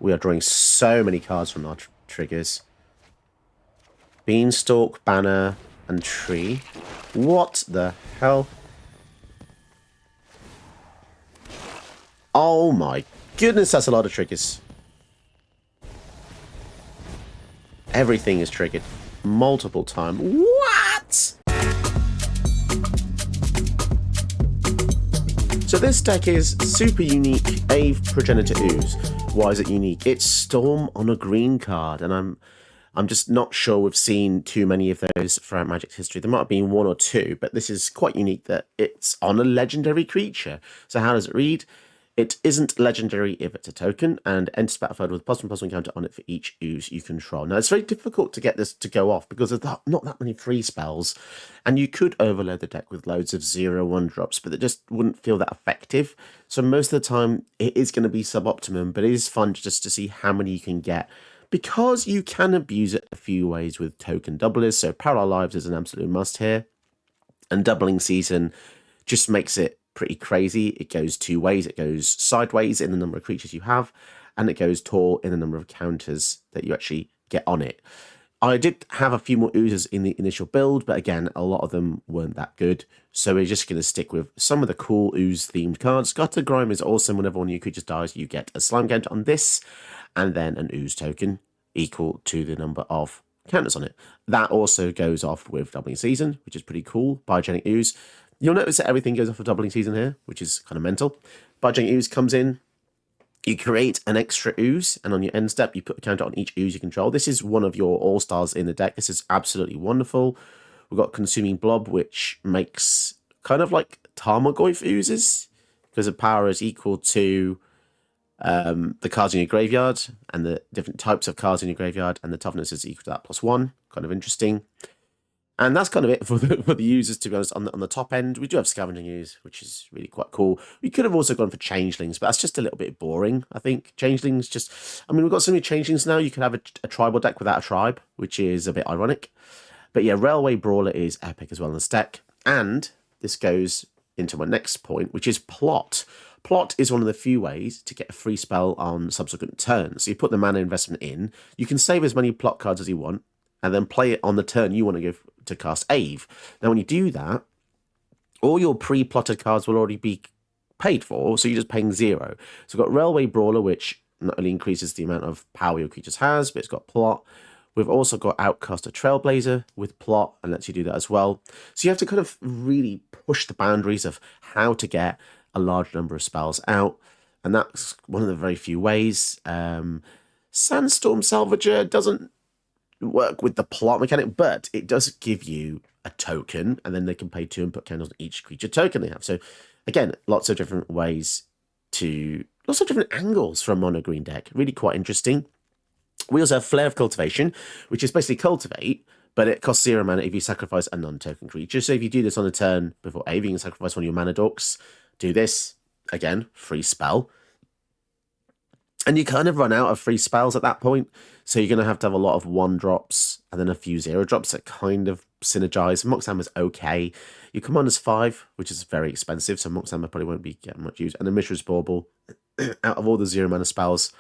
We are drawing so many cards from our triggers. Beanstalk, Banner, and Tree. What the hell? Oh my goodness, that's a lot of triggers. Everything is triggered multiple times. What? So this deck is super unique. Aeve Progenitor Ooze. Why is it unique? It's Storm on a green card, and I'm just not sure we've seen too many of those throughout Magic's history. There might have been one or two, but this is quite unique that it's on a legendary creature. So how does it read? It isn't legendary if it's a token, and enters the battlefield with +1/+1 counter on it for each ooze you control. Now, it's very difficult to get this to go off because there's not that many free spells, and you could overload the deck with loads of 0/1 drops, but it just wouldn't feel that effective. So most of the time, it is going to be suboptimum, but it is fun just to see how many you can get, because you can abuse it a few ways with token doublers. So Parallel Lives is an absolute must here, and Doubling Season just makes it pretty crazy. It goes two ways. It goes sideways in the number of creatures you have, and it goes tall in the number of counters that you actually get on it. I did have a few more oozes in the initial build, but again, a lot of them weren't that good. So we're just going to stick with some of the cool ooze-themed cards. Gutter Grime is awesome. Whenever one of your creatures dies, you get a slime counter on this, and then an ooze token equal to the number of counters on it. That also goes off with Doubling Season, which is pretty cool. Biogenic Ooze. You'll notice that everything goes off of Doubling Season here, which is kind of mental. Biogenic Ooze comes in, you create an extra ooze, and on your end step, you put a counter on each ooze you control. This is one of your all-stars in the deck. This is absolutely wonderful. We've got Consuming Blob, which makes kind of like Tarmogoyf oozes, because the power is equal to the cards in your graveyard, and the different types of cards in your graveyard, and the toughness is equal to that +1. Kind of interesting. And that's kind of it for the users, to be honest, on the top end. We do have Scavenging Ooze, which is really quite cool. We could have also gone for Changelings, but that's just a little bit boring, I think. Changelings just... I mean, we've got so many Changelings now, you could have a tribal deck without a tribe, which is a bit ironic. But yeah, Railway Brawler is epic as well in this deck. And this goes into my next point, which is Plot. Plot is one of the few ways to get a free spell on subsequent turns. So you put the mana investment in, you can save as many Plot cards as you want, and then play it on the turn you want to go to cast Aeve. Now, when you do that, all your pre-plotted cards will already be paid for, so you're just paying 0. So we've got Railway Brawler, which not only increases the amount of power your creatures has, but it's got Plot. We've also got Outcaster Trailblazer with Plot, and lets you do that as well. So you have to kind of really push the boundaries of how to get a large number of spells out, and that's one of the very few ways. Sandstorm Salvager doesn't work with the Plot mechanic, but it does give you a token, and then they can pay 2 and put candles on each creature token they have. So again, lots of different ways lots of different angles from mono green deck. Really quite interesting. We also have Flare of Cultivation, which is basically cultivate, but it costs 0 mana if you sacrifice a non-token creature. So if you do this on a turn before Aeve, you can sacrifice one of your mana dorks. Do this, again, free spell. And you kind of run out of free spells at that point, so you're going to have a lot of 1-drops and then a few 0-drops that kind of synergize. Mox Hammer's okay. Your Commander's 5, which is very expensive, so Mox Hammer probably won't be getting much use. And the Mishra's Bauble, out of all the 0 mana spells,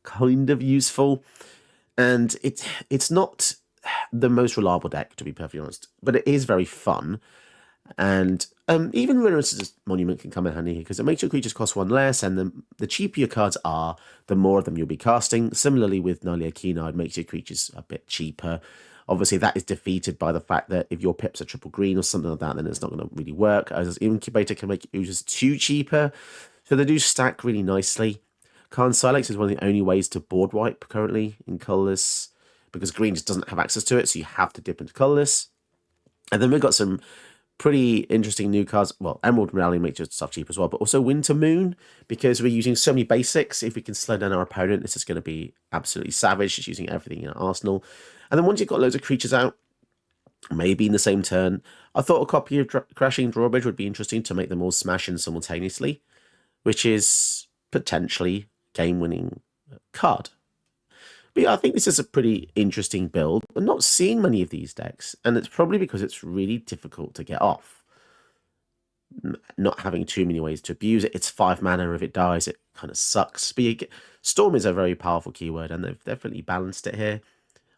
kind of useful. And it's not the most reliable deck, to be perfectly honest, but it is very fun. And even Reno's Monument can come in handy here, because it makes your creatures cost 1 less, and the cheaper your cards are, the more of them you'll be casting. Similarly with Nylea Keenard, makes your creatures a bit cheaper. Obviously, that is defeated by the fact that if your pips are triple green or something like that, then it's not going to really work. As Incubator can make users too cheaper, so they do stack really nicely. Karn Silex is one of the only ways to board wipe currently in colourless, because green just doesn't have access to it, so you have to dip into colourless. And then we've got some pretty interesting new cards. Well, Emerald Rally makes your stuff cheap as well, but also Winter Moon, because we're using so many basics. If we can slow down our opponent, this is going to be absolutely savage, just using everything in our arsenal. And then once you've got loads of creatures out, maybe in the same turn, I thought a copy of Crashing Drawbridge would be interesting to make them all smash in simultaneously, which is potentially game-winning card. But yeah, I think this is a pretty interesting build. I'm not seeing many of these decks, and it's probably because it's really difficult to get off. Not having too many ways to abuse it. It's 5 mana. If it dies, it kind of sucks. But Storm is a very powerful keyword, and they've definitely balanced it here.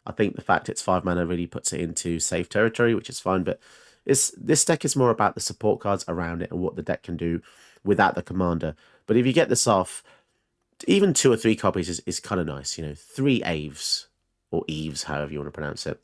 I think the fact it's 5 mana really puts it into safe territory, which is fine, but this deck is more about the support cards around it and what the deck can do without the commander. But if you get this off, even 2 or 3 copies is kind of nice. 3 Aves, or Eves, however you want to pronounce it.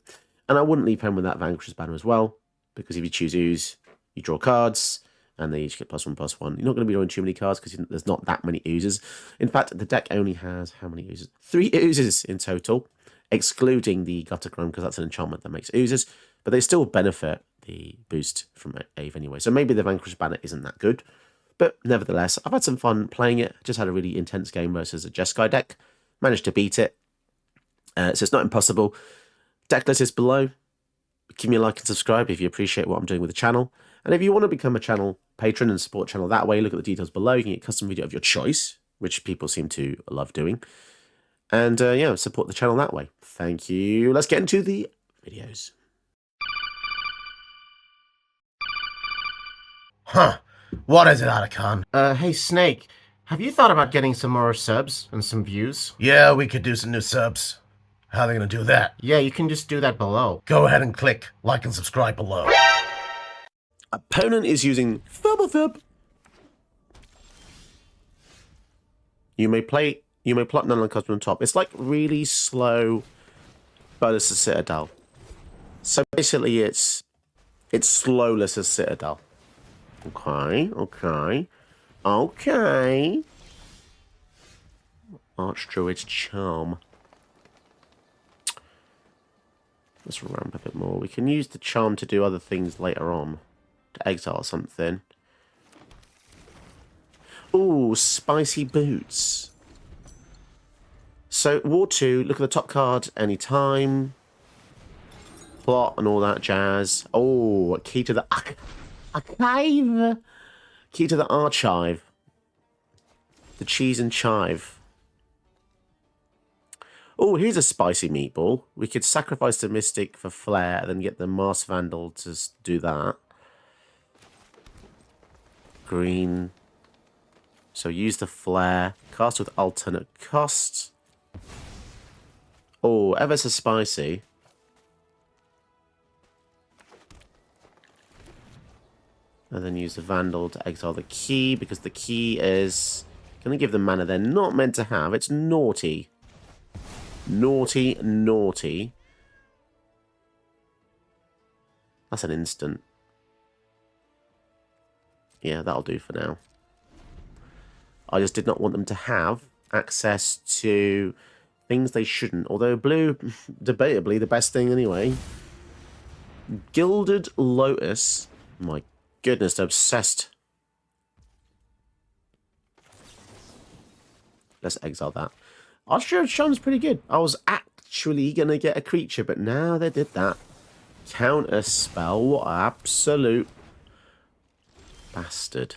And I wouldn't leave home with that Vanquisher's Banner as well, because if you choose Ooze, you draw cards, and they each get +1/+1. You're not going to be drawing too many cards because there's not that many Oozes. In fact, the deck only has how many Oozes? 3 Oozes in total, excluding the Gutter Chrome, because that's an enchantment that makes Oozes, but they still benefit the boost from Aeve anyway. So maybe the Vanquish Banner isn't that good, but nevertheless, I've had some fun playing it. Just had a really intense game versus a Jeskai deck. Managed to beat it, so it's not impossible. Deck list is below. Give me a like and subscribe if you appreciate what I'm doing with the channel. And if you want to become a channel patron and support channel that way, look at the details below. You can get a custom video of your choice, which people seem to love doing. And yeah, support the channel that way. Thank you. Let's get into the videos. Huh. What is it, Otacon? Hey Snake, have you thought about getting some more subs and some views? Yeah, we could do some new subs. How are they gonna do that? Yeah, you can just do that below. Go ahead and click like and subscribe below. Opponent is using Thub. You may plot none on the top. It's like really slow bonus to Citadel. So basically it's slowless as Citadel. Okay. Archdruid's Charm. Let's ramp a bit more. We can use the charm to do other things later on. To exile something. Ooh, Spicy Boots. So, War 2, look at the top card anytime. Plot and all that jazz. Oh, key to the archive. Key to the archive. The cheese and chive. Oh, here's a spicy meatball. We could sacrifice the Mystic for Flare and then get the Mars Vandal to do that. Green. So use the Flare. Cast with alternate costs. Oh, ever so spicy. And then use the Vandal to exile the key, because the key is going to give them mana they're not meant to have. It's naughty. Naughty. That's an instant. Yeah, that'll do for now. I just did not want them to have access to things they shouldn't. Although blue, debatably the best thing anyway. Gilded Lotus. My goodness, they're obsessed. Let's exile that. Archdruid's Charm's pretty good. I was actually going to get a creature, but now they did that. Counter spell. What an absolute bastard.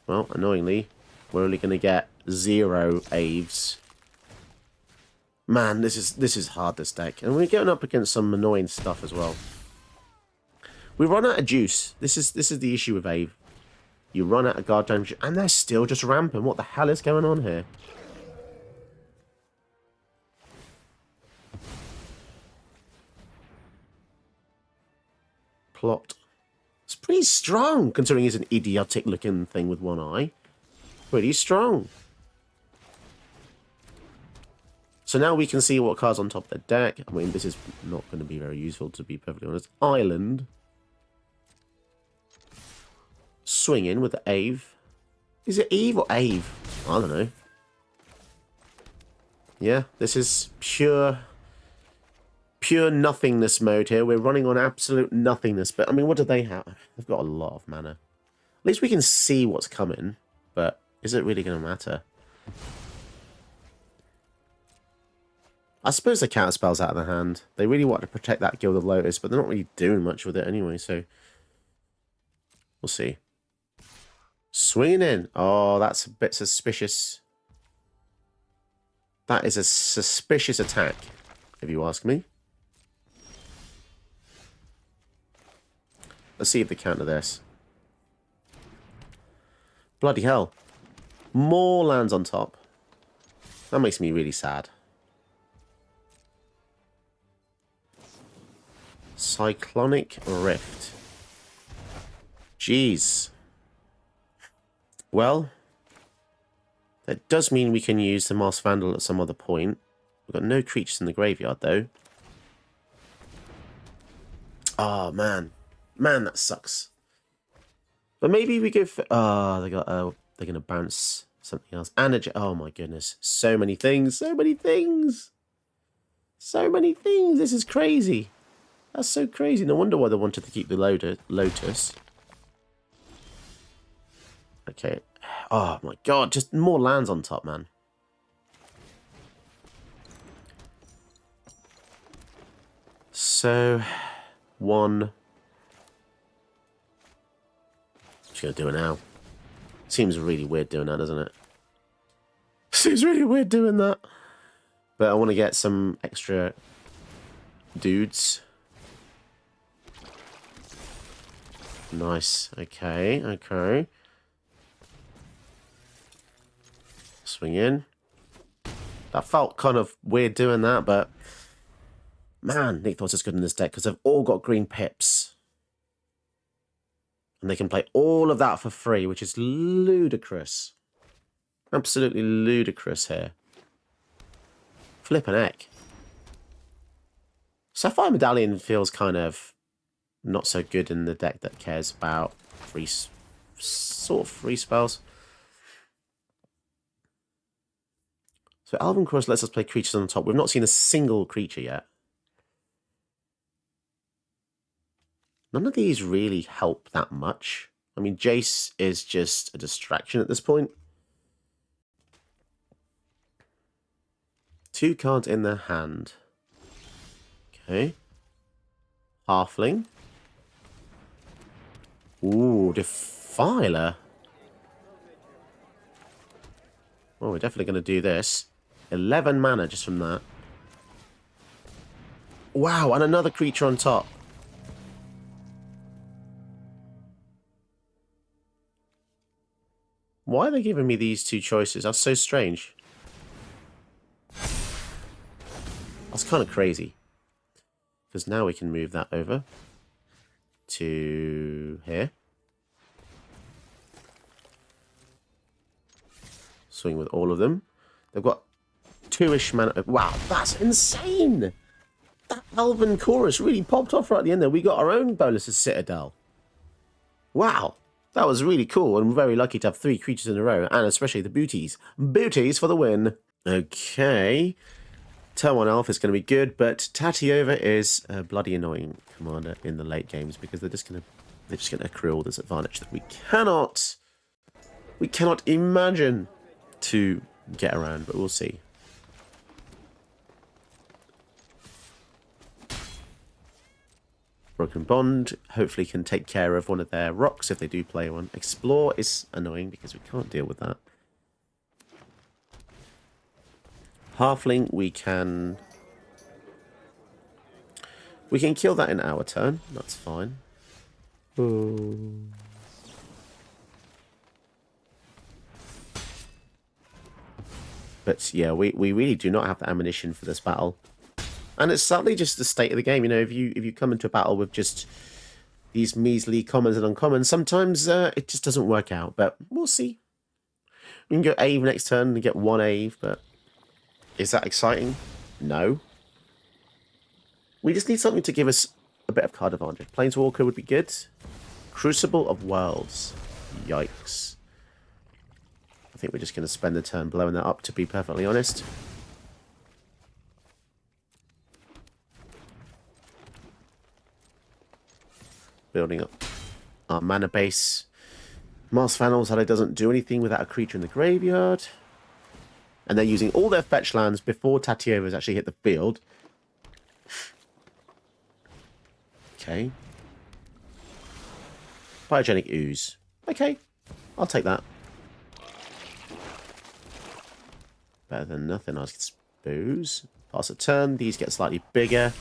Well, annoyingly, we're only going to get 0 Aves. Man, this is hard, this deck. And we're getting up against some annoying stuff as well. We run out of juice. This is the issue with Aeve. You run out of guard damage, and they're still just ramping. What the hell is going on here? Plot. It's pretty strong, considering he's an idiotic-looking thing with one eye. Pretty strong. So now we can see what cards on top of the deck. I mean, this is not going to be very useful, to be perfectly honest. Island. Swinging with the Aeve. Is it Eve or Aeve? I don't know. Yeah, this is pure nothingness mode here. We're running on absolute nothingness. But, I mean, what do they have? They've got a lot of mana. At least we can see what's coming. But is it really going to matter? I suppose the counterspell's out of the hand. They really want to protect that Gilded Lotus, but they're not really doing much with it anyway, so we'll see. Swinging in. Oh, that's a bit suspicious. That is a suspicious attack, if you ask me. Let's see if they counter this. Bloody hell. More lands on top. That makes me really sad. Cyclonic Rift. Jeez. Well, that does mean we can use the Masked Vandal at some other point. We've got no creatures in the graveyard, though. Oh, man. Man, that sucks. But maybe we go for... Oh, they're going to bounce something else. Oh, my goodness. So many things. So many things. So many things. This is crazy. That's so crazy. No wonder why they wanted to keep the Lotus. Okay. Oh, my God. Just more lands on top, man. So, one... Just gonna do it now. Seems really weird doing that, doesn't it? Seems really weird doing that. But I want to get some extra dudes. Nice. Okay, okay. Swing in. That felt kind of weird doing that, but... Man, Nykthos is good in this deck because they've all got green pips. And they can play all of that for free, which is ludicrous. Absolutely ludicrous here. Flippin' heck. Sapphire Medallion feels kind of not so good in the deck that cares about sort of free spells. So Elven Chorus lets us play creatures on the top. We've not seen a single creature yet. None of these really help that much. I mean, Jace is just a distraction at this point. 2 cards in their hand. Okay. Halfling. Ooh, Defiler. Oh, we're definitely going to do this. 11 mana just from that. Wow, and another creature on top. Why are they giving me these 2 choices? That's so strange. That's kind of crazy. Because now we can move that over to here. Swing with all of them. They've got 2-ish mana. Wow, that's insane! That Elven Chorus really popped off right at the end there. We got our own Bolus's Citadel. Wow. That was really cool, and we're very lucky to have 3 creatures in a row, and especially the booties. Booties for the win. Okay. Turn 1 Elf is going to be good, but Tatiova is a bloody annoying commander in the late games because they're just going to accrue all this advantage that we cannot imagine to get around, but we'll see. Broken Bond hopefully can take care of one of their rocks if they do play one. Explore is annoying because we can't deal with that. Halfling, we can kill that in our turn. That's fine. Ooh. But yeah, we really do not have the ammunition for this battle. And it's sadly just the state of the game. You know, if you come into a battle with just these measly commons and uncommons, sometimes it just doesn't work out. But we'll see. We can go Aeve next turn and get 1 Aeve, but is that exciting? No. We just need something to give us a bit of card advantage. Planeswalker would be good. Crucible of Worlds. Yikes. I think we're just going to spend the turn blowing that up, to be perfectly honest. Building up our mana base. Masked Vandal said it doesn't do anything without a creature in the graveyard. And they're using all their fetch lands before Tatiova's actually hit the field. Okay. Biogenic Ooze. Okay, I'll take that. Better than nothing, I suppose. Pass a turn, these get slightly bigger.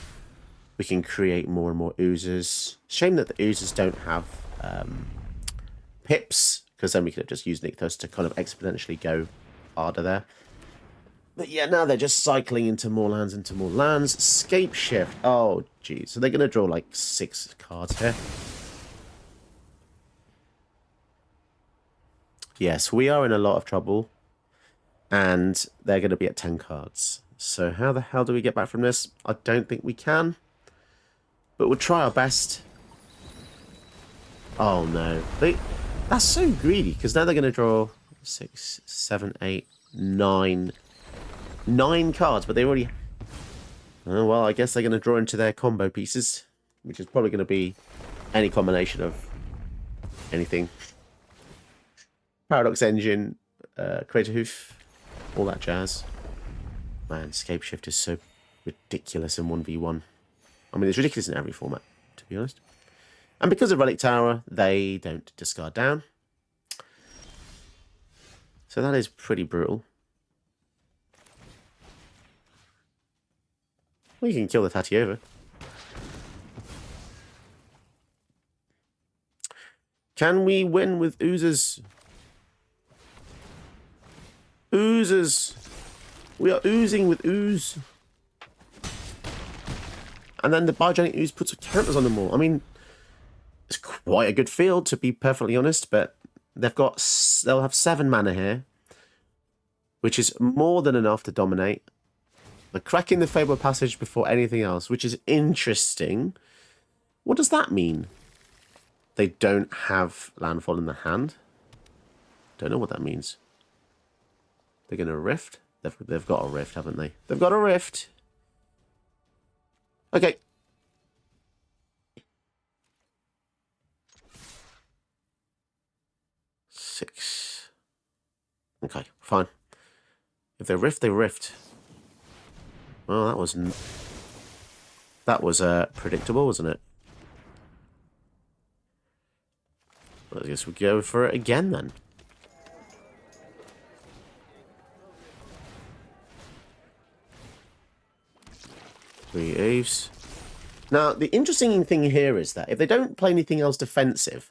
We can create more and more oozes. Shame that the oozes don't have pips, because then we could have just used Nykthos to kind of exponentially go harder there. But yeah, now they're just cycling into more lands, Scape Shift. Oh, geez. So they're going to draw like 6 cards here. Yes, we are in a lot of trouble. And they're going to be at 10 cards. So how the hell do we get back from this? I don't think we can. But we'll try our best. Oh, no. That's so greedy, because now they're going to draw 6, 7, 8, 9... 9 cards, but they already... Oh, well, I guess they're going to draw into their combo pieces, which is probably going to be any combination of anything. Paradox Engine, Creator Hoof, all that jazz. Man, Scape Shift is so ridiculous in 1v1. I mean, it's ridiculous in every format, to be honest. And because of Relic Tower, they don't discard down. So that is pretty brutal. Well, you can kill the Tatiova. Can we win with Oozes? Oozes! We are oozing with Ooze. And then the Biogenic Ooze puts counters on them all. I mean, it's quite a good field, to be perfectly honest, but they'll have 7 mana here, which is more than enough to dominate. They're cracking the Fable Passage before anything else, which is interesting. What does that mean? They don't have landfall in the hand? Don't know what that means. They're going to rift? They've got a rift, haven't they? They've got a rift. Okay. Six. Okay, fine. If they rift, they rift. Well, that was predictable, wasn't it? Well, I guess we go for it again then. Three Aeves. Now, the interesting thing here is that if they don't play anything else defensive,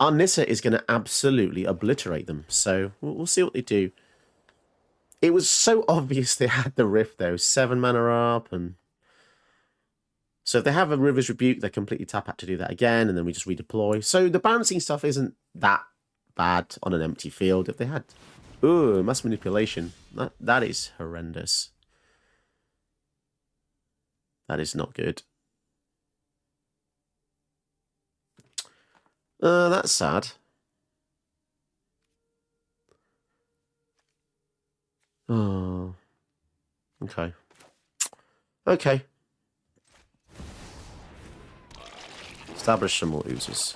our Nissa is going to absolutely obliterate them. So we'll see what they do. It was so obvious they had the Rift, though. 7 mana up, and... So if they have a River's Rebuke, they completely tap out to do that again, and then we just redeploy. So the balancing stuff isn't that bad on an empty field. If they had... Ooh, mass manipulation. That is horrendous. That is not good. That's sad. Oh. Okay. Okay. Establish some more oozes.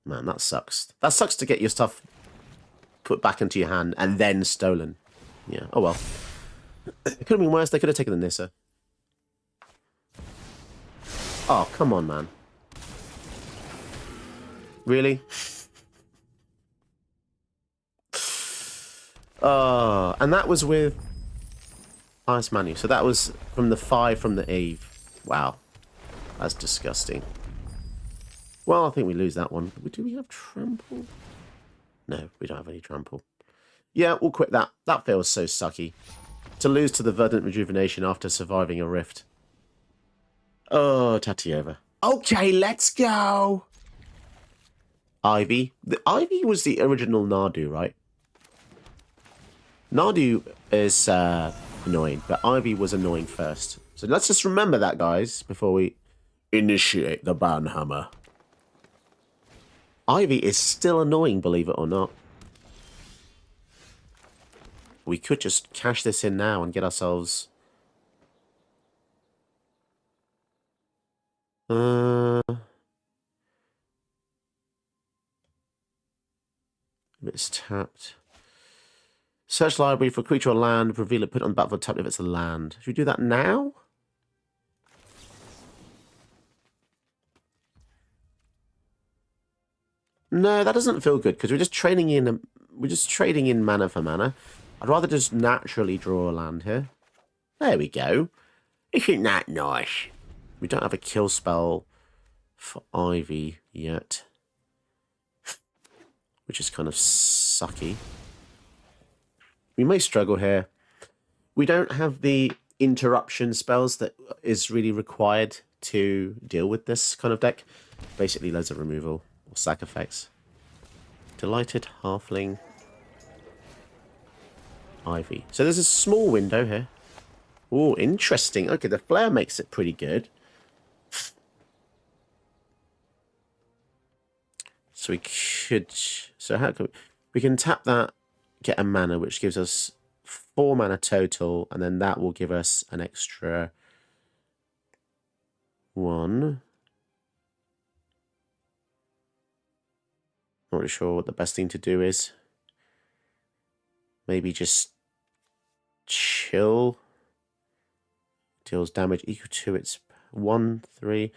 Man, that sucks. That sucks to get your stuff put back into your hand and then stolen. Yeah, oh well. It could have been worse. They could have taken the Nissa. Oh, come on, man. Really? Oh, and that was with Ice Manu. So that was from the 5 from the Aeve. Wow. That's disgusting. Well, I think we lose that one. Do we have trample? No, we don't have any trample. Yeah, we'll quit that. That feels so sucky. To lose to the Verdant Rejuvenation after surviving a rift. Oh, Tatiova. Okay, let's go. Ivy. The Ivy was the original Nardu, right? Nardu is annoying, but Ivy was annoying first. So let's just remember that, guys, before we initiate the Banhammer. Ivy is still annoying, believe it or not. We could just cash this in now and get ourselves... It's tapped. Search library for creature or land, reveal it, put it on the battlefield tapped if it's a land. Should we do that now? No, that doesn't feel good because we're just trading in mana for mana. I'd rather just naturally draw a land here. There we go. Isn't that nice? We don't have a kill spell for Ivy yet. which is kind of sucky. We may struggle here. We don't have the interruption spells that is really required to deal with this kind of deck. Basically, loads of removal or sack effects. Delighted Halfling Ivy. So there's a small window here. Oh, interesting. Okay, the flare makes it pretty good. So we could... So how can we can tap that, get a mana, which gives us 4 mana total, and then that will give us an extra 1. Not really sure what the best thing to do is. Maybe just chill. Deals damage equal to its 1/3.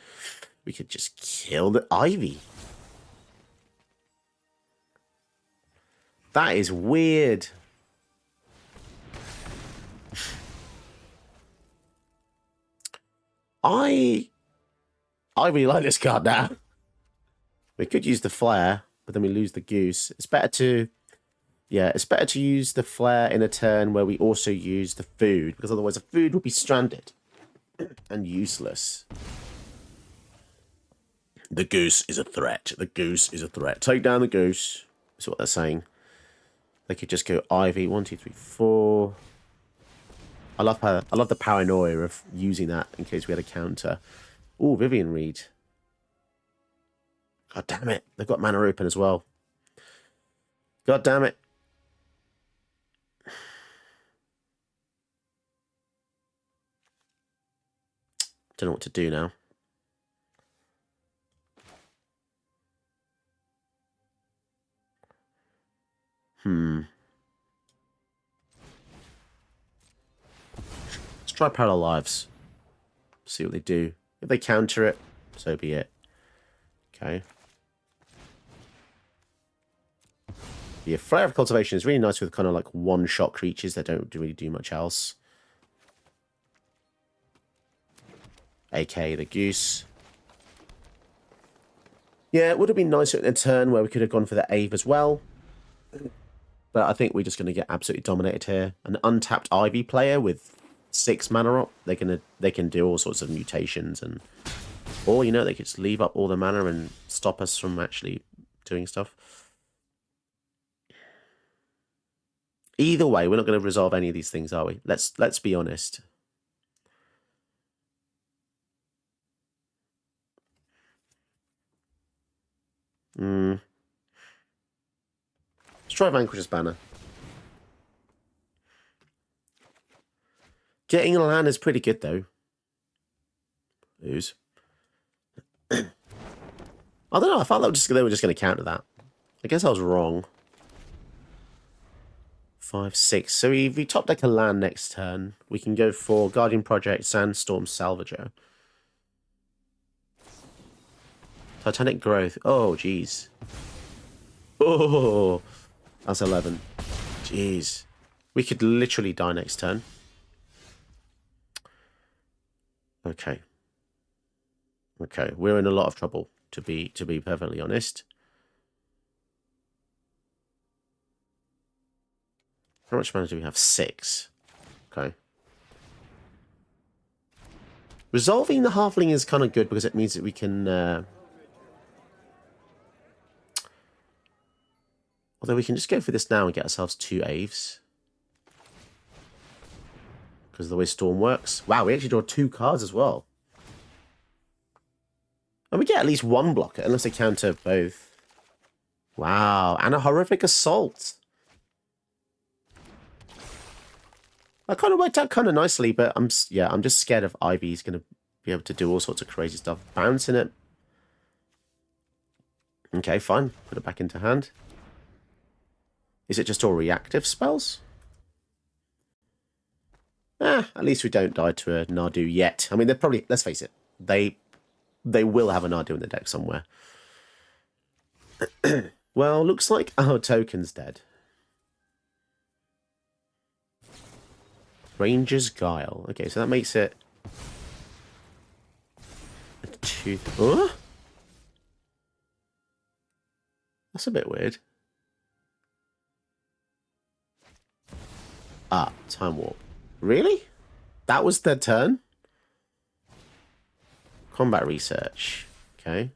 We could just kill the Ivy. That is weird. I really like this card now. We could use the flare, but then we lose the goose. It's better to... Yeah, it's better to use the flare in a turn where we also use the food, because otherwise the food would be stranded and useless. The goose is a threat. The goose is a threat. Take down the goose. That's what they're saying. They could just go Ivy 1, 2, 3, 4. I love the paranoia of using that in case we had a counter. Oh, Vivian Reed. God damn it. They've got mana open as well. God damn it. Don't know what to do now. Let's try Parallel Lives. See what they do. If they counter it, so be it. Okay. Yeah, Flare of Cultivation is really nice with kind of like one-shot creatures that don't really do much else. AKA the Goose. Yeah, it would have been nicer in a turn where we could have gone for the Aeve as well. But I think we're just going to get absolutely dominated here. An untapped Ivy player with 6 mana up, they can do all sorts of mutations, and or you know, they could just leave up all the mana and stop us from actually doing stuff. Either way, we're not going to resolve any of these things, are we? Let's be honest. Let's try Vanquish's Banner. Getting a land is pretty good, though. Ooze. I don't know. I thought they were just going to counter that. I guess I was wrong. 5, 6. So if we top deck a land next turn, we can go for Guardian Project, Sandstorm, Salvager. Titanic Growth. Oh, jeez. Oh, that's 11. Jeez. We could literally die next turn. Okay. Okay, we're in a lot of trouble, to be perfectly honest. How much mana do we have? 6. Okay. Resolving the Halfling is kind of good because it means that we can... Although we can just go for this now and get ourselves 2 Aves. Because of the way Storm works. Wow, we actually draw 2 cards as well. And we get at least 1 blocker, unless they counter both. Wow, and a Horrific Assault. That kind of worked out kind of nicely, but I'm just scared of Ivy's going to be able to do all sorts of crazy stuff. Bouncing it. Okay, fine. Put it back into hand. Is it just all reactive spells? At least we don't die to a Nardu yet. I mean, they're probably, let's face it, they will have a Nardu in the deck somewhere. Well, looks like our token's dead. Ranger's Guile. Okay, so that makes it a 2. Huh? That's a bit weird. Ah, time warp. Really? That was their turn? Combat research. Okay.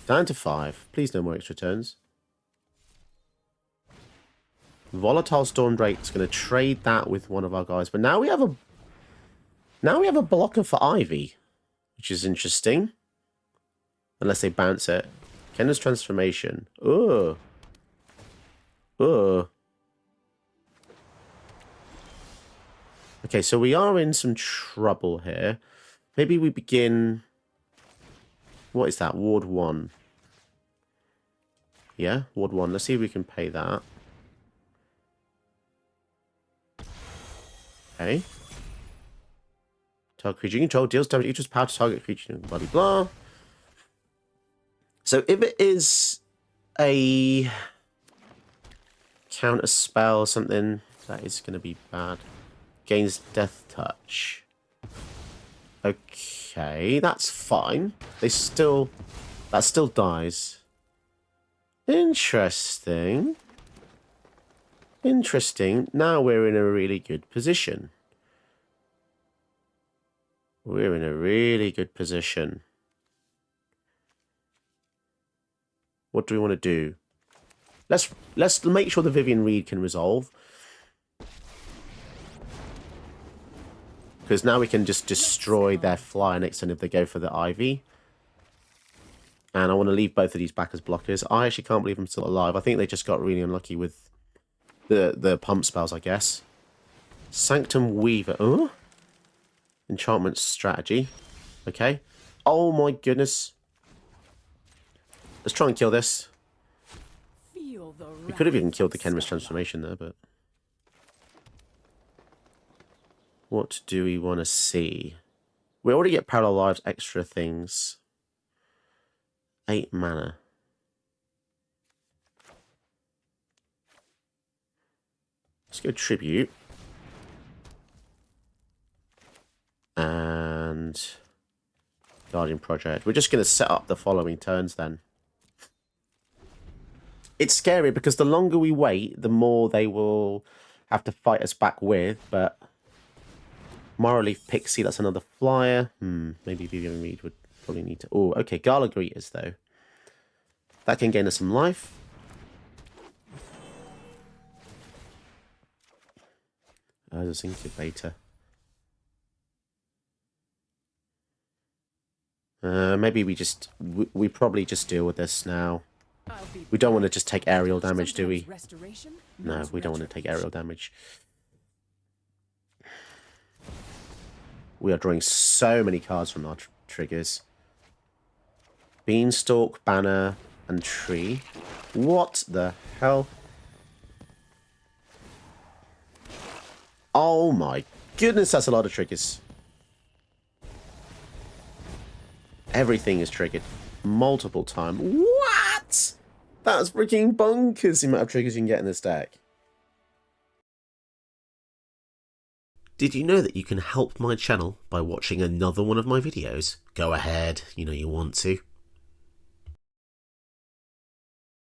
Down to 5. Please no more extra turns. Volatile Storm Drake's going to trade that with one of our guys. But now we have a blocker for Ivy, which is interesting. Unless they bounce it. Kenna's transformation. Ugh. Ugh. Okay, so we are in some trouble here. Maybe we begin... What is that? Ward 1. Yeah, Ward 1. Let's see if we can pay that. Okay. Target creature you control deals damage equals power to target creature, blah blah blah. So if it is a counter spell or something, that is going to be bad. Gains death touch. Okay, that's fine. That still dies. Interesting. Interesting. Now we're in a really good position. We're in a really good position. What do we want to do? Let's make sure the Vivian Reed can resolve. Because now we can just destroy their flyer next turn if they go for the Ivy. And I want to leave both of these back as blockers. I actually can't believe I'm still alive. I think they just got really unlucky with the pump spells, I guess. Sanctum Weaver. Oh? Enchantment strategy. Okay. Oh my goodness. Let's try and kill this. We could have even killed the Kenra's transformation there, but... What do we want to see? We already get parallel lives, extra things. 8 mana. Let's go Tribute. And Guardian Project. We're just going to set up the following turns then. It's scary because the longer we wait, the more they will have to fight us back with, but... Moraleaf Pixie, that's another flyer. Maybe Vivian Reed would probably need to... Oh, okay, Gala Greeters, though. That can gain us some life. There's an Incubator. Maybe we probably just deal with this now. We don't want to just take aerial damage, do we? No, we don't want to take aerial damage. We are drawing so many cards from our triggers. Beanstalk, Banner, and Tree. What the hell? Oh my goodness, that's a lot of triggers. Everything is triggered multiple times. What? That's freaking bonkers the amount of triggers you can get in this deck. Did you know that you can help my channel by watching another one of my videos? Go ahead, you know you want to.